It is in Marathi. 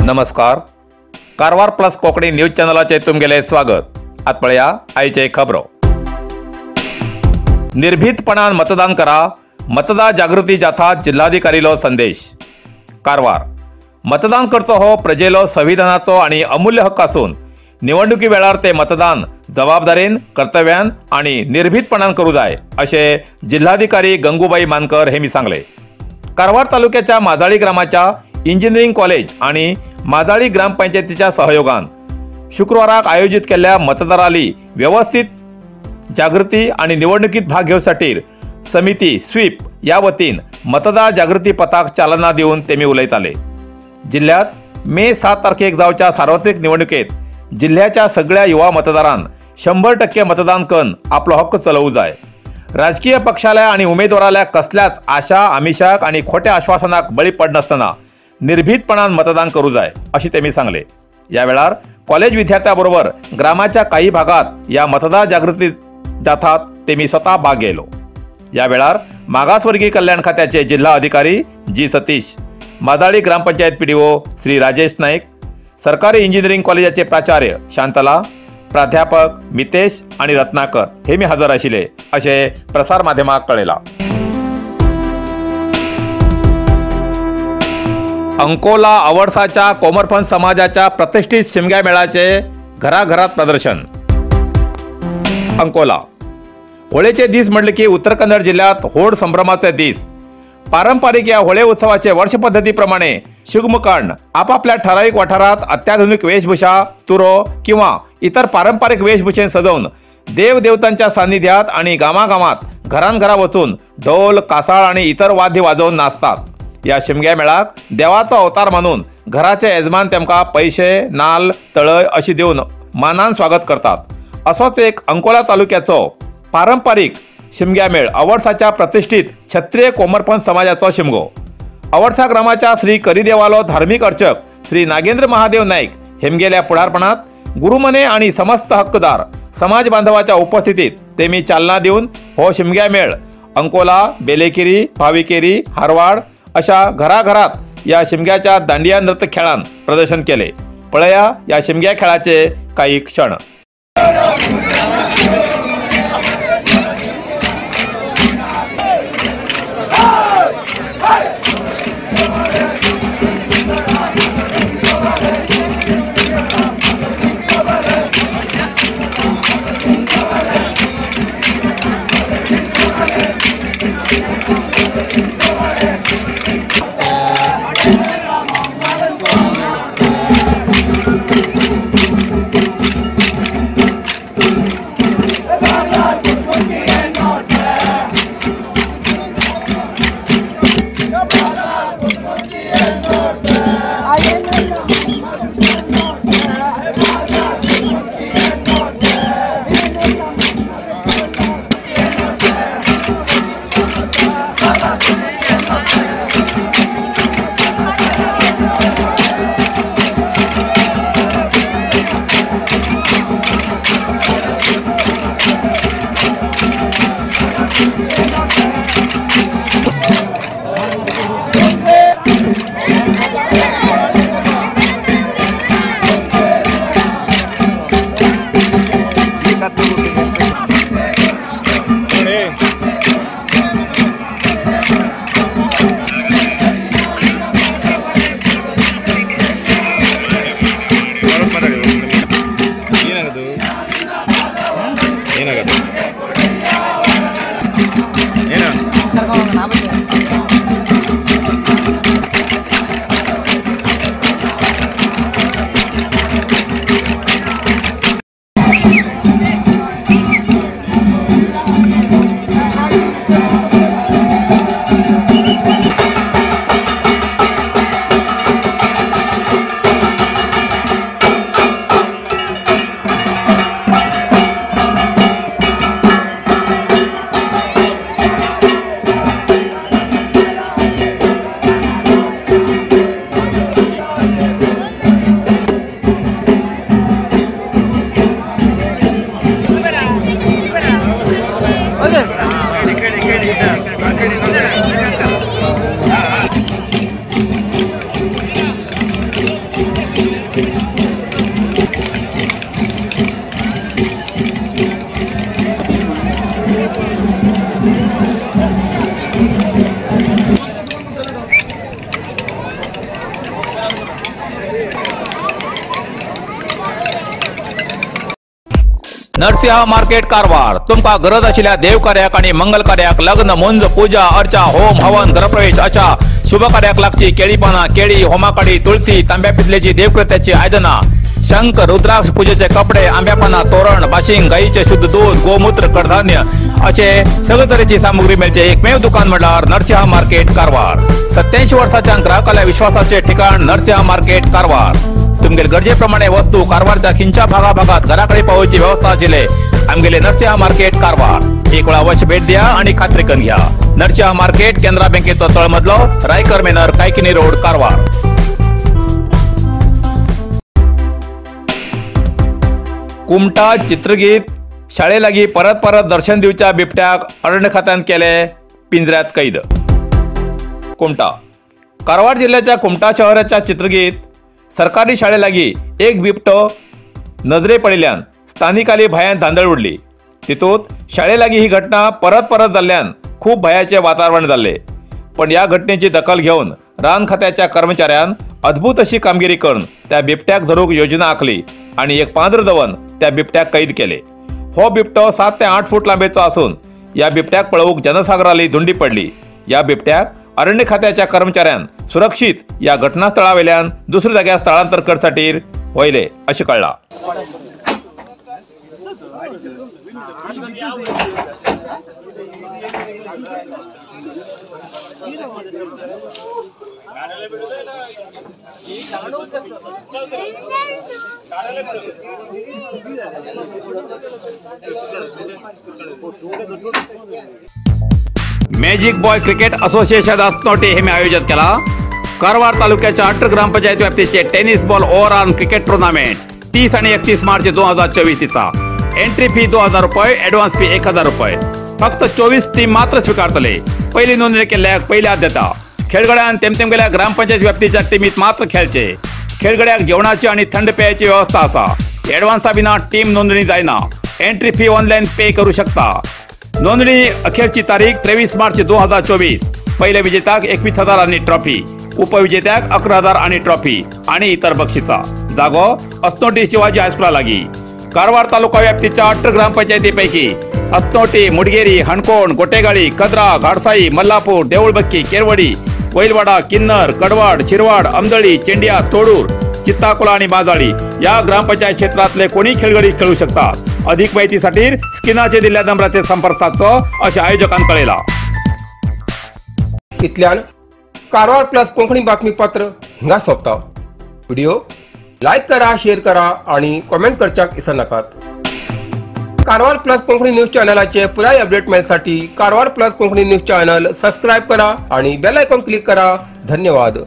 नमस्कार. कारवार प्लस कोकणी न्यूज चॅनलाचे तुमगेले स्वागत. आत पळया आयचे खबरो. निर्भीतपणान मतदान करा. मतदार जागृती जाथा जिल्हाधिकारीलो संदेश. कारवार. मतदान करचो हो प्रजेलो संविधानाचो आणि अमूल्य हक्क असून निवडणुकी वेळार ते मतदान जबाबदारीन, कर्तव्यान आणि निर्भीतपणान करू जाय असे जिल्हाधिकारी गंगूबाई मानकर हेमी सांगले. कारवार तालुक्याच्या माजाळी ग्रामाच्या इंजिनिअरिंग कॉलेज आणि माजाळी ग्रामपंचायतीच्या सहयोगान शुक्रवाराक आयोजित केलेल्या मतदाराली व्यवस्थित जागृती आणि निवडणुकीत भाग घेवसाठी समिती स्वीप या वतीन मतदार जागृती पथक चालना देऊन तेमी उलयताले. जिल्ह्यात मे 7 तारखेक जावच्या सार्वत्रिक निवडणुकीत जिल्ह्याच्या सगळ्या युवा मतदारांन 100% मतदान करून आपलो हक्क चलवू जाय. राजकीय पक्षाल्या आणि उमेदवाराल्या कसल्याच आशा आमिषाक आणि खोट्या आश्वासनाक बळी पड नसताना निर्भीतपणान मतदान करू जाय अशी तेमी सांगले. या वेळार कॉलेज विद्यार्थ्यांबरोबर ग्रामाच्या काही भागात या मतदार जागृती जाथात तेमी स्वतः भाग घेतलो. या वेळार मागासवर्गीय कल्याण खात्याचे जिल्हा अधिकारी जी सतीश, माजाळी ग्रामपंचायत पीडीओ श्री राजेश नाईक, सरकारी इंजिनिअरिंग कॉलेजाचे प्राचार्य शांतला, प्राध्यापक मितेश आणि रत्नाकर हेमी हजर आशिले असे प्रसार माध्यमाक कळयला. अंकोला आवडसाच्या कोमरपंथ समाजाच्या प्रतिष्ठित शिमग्या मेळाचे घराघरात प्रदर्शन. अंकोला. होळेचे दीस म्हटले की उत्तर कन्नड जिल्ह्यात होड संभ्रमाचे दीस. पारंपरिक या होळे उत्सवाचे वर्षपद्धतीप्रमाणे शिगमोकांड आपापल्या ठराविक वाठारात अत्याधुनिक वेशभूषा, तुरो किंवा इतर पारंपरिक वेशभूषेन सजवून देवदेवतांच्या सान्निध्यात आणि गावागावात घरांघरा वचून ढोल, कासाळ आणि इतर वाद्य वाजवून नाचतात. या शिमग्या मेळाक देवाचो अवतार मानून घराचे यजमान तेमका पैसे, नाल, तळय अशी देऊन मानान स्वागत करतात. असोच एक अंकोला तालुक्याचो पारंपरिक शिमग्या मेळ आवडसाच्या प्रतिष्ठित क्षत्रिय कोमरपंथ समाजाचो शिमगो. आवडसा ग्रामाच्या श्री करिदेवालो धार्मिक अर्चक श्री नागेंद्र महादेव नाईक हेमगेल्या पुढारपणात गुरुमने आणि समस्त हक्कदार समाज बांधवाच्या उपस्थितीत तेमी चालना देऊन हो शिमग्या मेळ अंकोला, बेलेकेरी, भाविकेरी, हारवाड अशा घराघरात या शिमग्याच्या दांडिया नृत्य खेळान प्रदर्शन केले. पळया या शिमग्या खेळाचे काही क्षण. नरसिंह मार्केट कारवार तुमका गरज आशिल्ल्या देव कार्याक आणि मंगल कार्याक लग्न मुंज पूजा अर्चा होम हवन गृहप्रवेश अशा शुभ कार्याक लागची केळी पाना केळी होमाकाडी तुळसी तांब्या पितलेची देवकृत्याची आयदना शंख रुद्राक्ष पूजेचे कपडे आंब्या पाना तोरण बाशिंग गाईचे शुद्ध दूध गोमूत्र कडधान्य असे सगळे तरेची सामुग्री मेळचे एकमेव दुकान म्हणल्यार नरसिंह मार्केट कारवार 87 वर्षाच्या ग्राहकाला विश्वासाचे ठिकाण नरसिंह मार्केट कारवार तुमगेल गरजेप्रमाणे वस्तू कारवारच्या खिंच्या भागात घराकडे पावोवची व्यवस्था आशिल्ले आमगेले नरसिंह मार्केट कारवार एक वेळ अवश्य भेट द्या आणि खात्री करून घ्या नरसिंह मार्केट केंद्रा बँकेचो तळमजलो रायकर मेनर कायकिनी रोड कारवार कुमटा चित्रगीत शाळेलागी परत दर्शन दिवच्या बिबट्याक अरण्य खात्यान केले पिंजऱ्यात कैद कुमटा कारवार जिल्ह्याच्या कुमटा शहराच्या चित्रगीत सरकारी शाळेलागी एक बिबटो नजरे पडिल्ल्यान स्थानिकाली भयान धांदळ उडली तितूंत शाळेलागी ही घटना परत जाल्ल्यान खूप भयाचे वातावरण जाल्ले पण या घटनेची दखल घेऊन रान खात्याच्या कर्मचाऱ्यान अद्भुत अशी कामगिरी करून त्या बिबट्याक धरूक योजना आखली आणि एक पांढर दवन त्या बिबट्याक कैद केले हो बिबटो 7 ते 8 फूट लांबीचो असून या बिबट्याक पळवूक जनसागराली धुंडी पडली या बिबट्याक अरण्य खात्याच्या कर्मचाऱ्यान सुरक्षित या घटनास्थळावेल्यान दुसऱ्या जाग्यार स्थळांतर करसाठी वयले अशें कळला मॅजिक बॉय क्रिकेट असोसिएशन अस्नोटी हेमी आयोजित केला कारवार तालुक्याच्या 8 ग्रामपंचायत व्याप्तीचे tennis ball overall cricket tournament 30 आणि 31 मार्च 2024 दिसा एंट्री फी 2000 रुपये ॲडव्हान्स फी 1000 रुपये फक्त 24 टीम मात्र स्वीकारतले पहिली नोंदणी केल्याक पहिली आद्यता खेळगड्यान तेमतेमगेल्या ग्रामपंचायत व्याप्तीच्या टीमीत मात्र खेळचे खेळगड्याक जेवणाची आणि थंड पेयाची व्यवस्था असा ॲडव्हान्सा बिना टीम नोंदणी जायना एंट्री फी ऑनलाईन पे करू शकता नोंदणी अखेरची तारीख 23 मार्च 2024 पहिल्या विजेत्याक 21,000 आणि ट्रॉफी उपविजेत्याक 11,000 आणि ट्रॉफी आणि इतर बक्षिसा जागो अस्नोटी शिवाजी हायस्कुला लागी कारवार तालुका व्याप्तीच्या 8 ग्रामपंचायतीपैकी अस्नोटी मुडगेरी हणकोण गोटेगाळी कद्रा घाडसाई मल्लापूर देऊळबक्की केरवडी वैलवाडा किन्नर कडवाड शिरवाड अमदळी चेंडिया तोडूर चित्ताकुला आणि बाजाळी या ग्रामपंचायत क्षेत्रातले कोणी खेळगडी खेळू शकतात अधिक माहितीसाठी स्किनाचे दिल्ल्या नंबराचे संपर्क साधचो अशा आयोजकांनी कळयला इतल्यान कारवार प्लस कोंकणी बातमीपत्र हिंगा सोंपता व्हिडिओ लाईक करा शेअर करा आणि कमेंट करच्याक विसरू नाकात कारवार प्लस कोंकणी न्यूज चॅनलाचे पुराय अपडेट मेळसाठी Karwar plus Konkani news channel subscribe करा आणि बेल आयकॉन क्लिक करा धन्यवाद।